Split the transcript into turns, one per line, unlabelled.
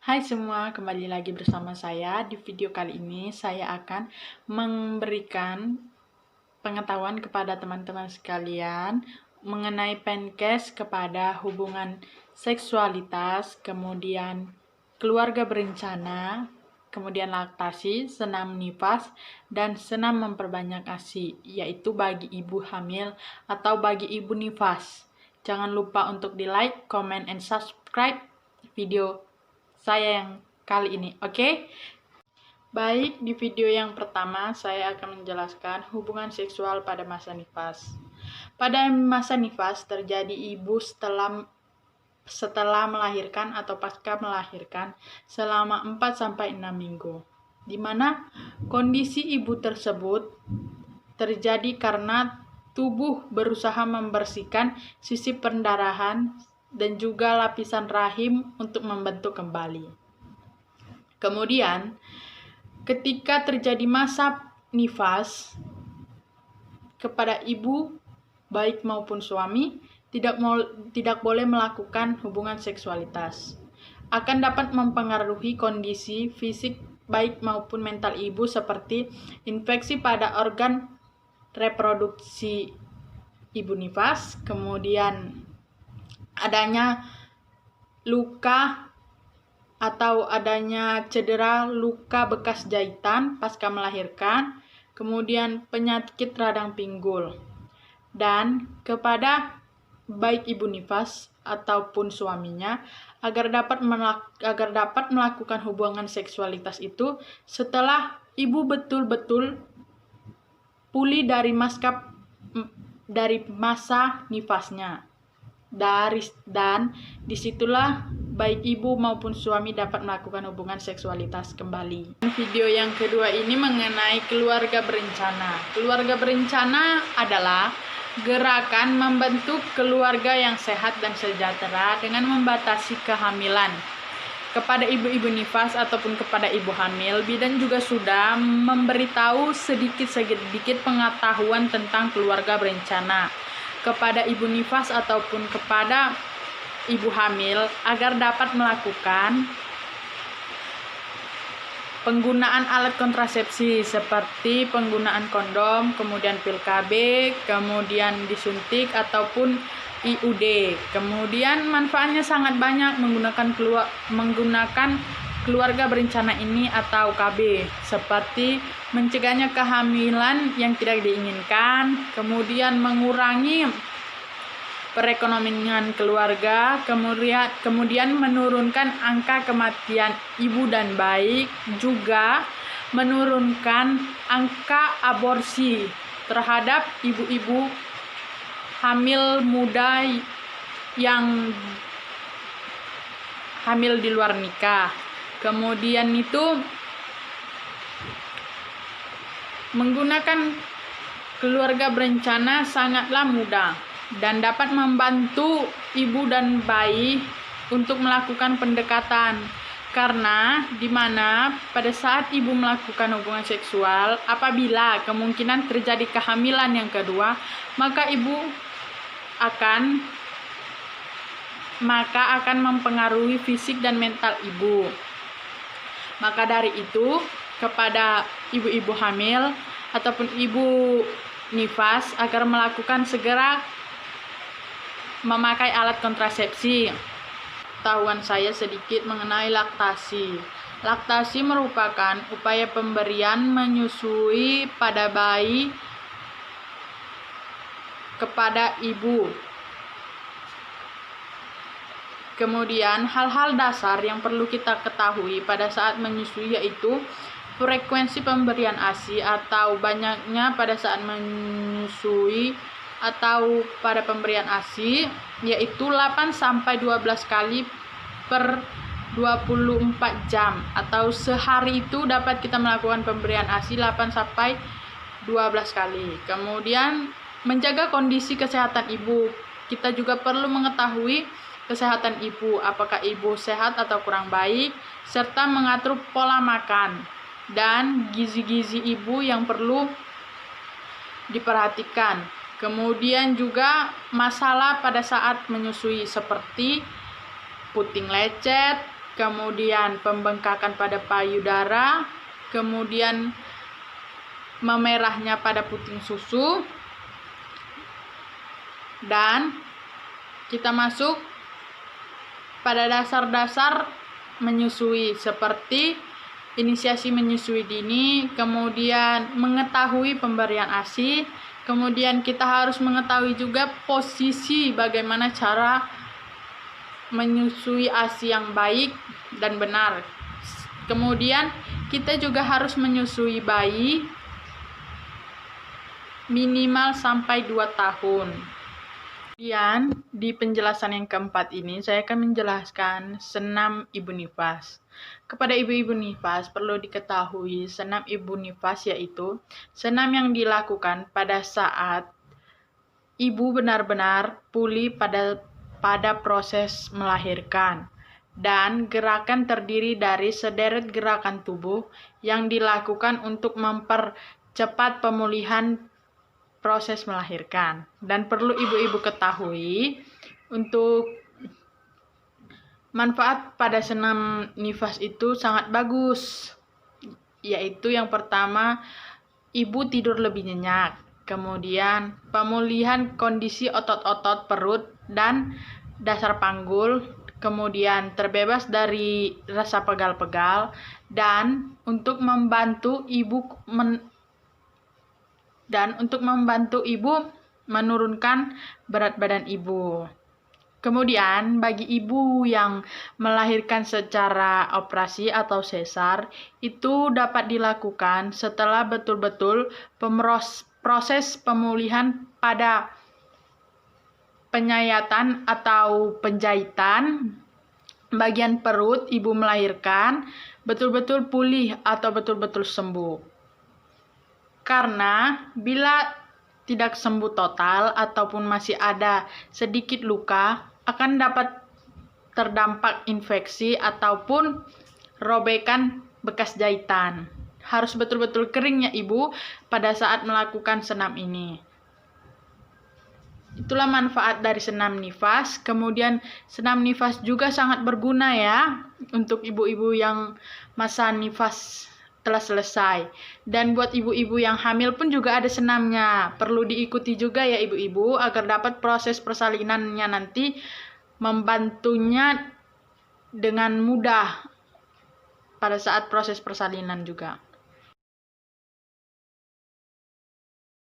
Hai semua, kembali lagi bersama saya. Di video kali ini saya akan memberikan pengetahuan kepada teman-teman sekalian mengenai Penkes kepada hubungan seksualitas, kemudian keluarga berencana, kemudian laktasi, senam nifas, dan senam memperbanyak ASI, yaitu bagi ibu hamil atau bagi ibu nifas. Jangan lupa untuk di-like, comment, and subscribe video saya yang kali ini, oke? Baik, di video yang pertama saya akan menjelaskan hubungan seksual pada masa nifas. Pada masa nifas terjadi ibu setelah melahirkan atau pasca melahirkan selama 4-6 minggu, di mana kondisi ibu tersebut terjadi karena tubuh berusaha membersihkan sisi pendarahan dan juga lapisan rahim untuk membentuk kembali. Kemudian, ketika terjadi masa nifas, kepada ibu, baik maupun suami, tidak boleh melakukan hubungan seksualitas. Akan dapat mempengaruhi kondisi fisik baik maupun mental ibu seperti infeksi pada organ reproduksi ibu nifas, kemudian adanya luka atau adanya cedera luka bekas jahitan pasca melahirkan, kemudian penyakit radang pinggul. Dan kepada baik ibu nifas ataupun suaminya agar dapat melakukan hubungan seksualitas itu setelah ibu betul-betul pulih dari masa nifasnya. Dan disitulah baik ibu maupun suami dapat melakukan hubungan seksualitas kembali. Video yang kedua ini mengenai keluarga berencana. Keluarga berencana adalah gerakan membentuk keluarga yang sehat dan sejahtera dengan membatasi kehamilan. Kepada ibu-ibu nifas ataupun kepada ibu hamil, bidan juga sudah memberitahu sedikit pengetahuan tentang keluarga berencana kepada ibu nifas ataupun kepada ibu hamil agar dapat melakukan penggunaan alat kontrasepsi seperti penggunaan kondom, kemudian pil KB, kemudian disuntik ataupun IUD. Kemudian manfaatnya sangat banyak menggunakan keluarga berencana ini atau KB, seperti mencegahnya kehamilan yang tidak diinginkan, kemudian mengurangi perekonomian keluarga, kemudian menurunkan angka kematian ibu dan bayi, juga menurunkan angka aborsi terhadap ibu-ibu hamil muda yang hamil di luar nikah. Kemudian itu menggunakan keluarga berencana sangatlah mudah dan dapat membantu ibu dan bayi untuk melakukan pendekatan, karena dimana pada saat ibu melakukan hubungan seksual, apabila kemungkinan terjadi kehamilan yang kedua, maka akan mempengaruhi fisik dan mental ibu. Maka dari itu, kepada ibu-ibu hamil ataupun ibu nifas agar segera memakai alat kontrasepsi. Pengetahuan saya sedikit mengenai laktasi. Laktasi merupakan upaya pemberian menyusui pada bayi kepada ibu. Kemudian hal-hal dasar yang perlu kita ketahui pada saat menyusui yaitu frekuensi pemberian ASI atau banyaknya pada saat menyusui atau pada pemberian ASI yaitu 8-12 kali per 24 jam, atau sehari itu dapat kita melakukan pemberian ASI 8-12 kali. Kemudian menjaga kondisi kesehatan ibu. Kita juga perlu mengetahui kesehatan ibu, apakah ibu sehat atau kurang baik, serta mengatur pola makan dan gizi-gizi ibu yang perlu diperhatikan. Kemudian juga masalah pada saat menyusui seperti puting lecet, kemudian pembengkakan pada payudara, kemudian memerahnya pada puting susu, dan kita masuk pada dasar-dasar menyusui seperti inisiasi menyusui dini, kemudian mengetahui pemberian ASI, kemudian kita harus mengetahui juga posisi bagaimana cara menyusui ASI yang baik dan benar. Kemudian kita juga harus menyusui bayi minimal sampai 2 tahun. Kemudian di penjelasan yang keempat ini saya akan menjelaskan senam ibu nifas. Kepada ibu-ibu nifas perlu diketahui senam ibu nifas yaitu senam yang dilakukan pada saat ibu benar-benar pulih pada proses melahirkan, dan gerakan terdiri dari sederet gerakan tubuh yang dilakukan untuk mempercepat pemulihan proses melahirkan. Dan perlu ibu-ibu ketahui untuk manfaat pada senam nifas itu sangat bagus, yaitu yang pertama, ibu tidur lebih nyenyak, kemudian pemulihan kondisi otot-otot perut dan dasar panggul, kemudian terbebas dari rasa pegal-pegal, dan untuk membantu ibu menurunkan berat badan ibu. Kemudian bagi ibu yang melahirkan secara operasi atau sesar, itu dapat dilakukan setelah betul-betul proses pemulihan pada penyayatan atau penjahitan bagian perut ibu melahirkan betul-betul pulih atau betul-betul sembuh. Karena bila tidak sembuh total ataupun masih ada sedikit luka, akan dapat terdampak infeksi ataupun robekan bekas jahitan. Harus betul-betul keringnya ibu pada saat melakukan senam ini. Itulah manfaat dari senam nifas. Kemudian senam nifas juga sangat berguna ya untuk ibu-ibu yang masa nifas telah selesai. Dan buat ibu-ibu yang hamil pun juga ada senamnya. Perlu diikuti juga ya ibu-ibu agar dapat proses persalinannya nanti membantunya dengan mudah pada saat proses persalinan juga.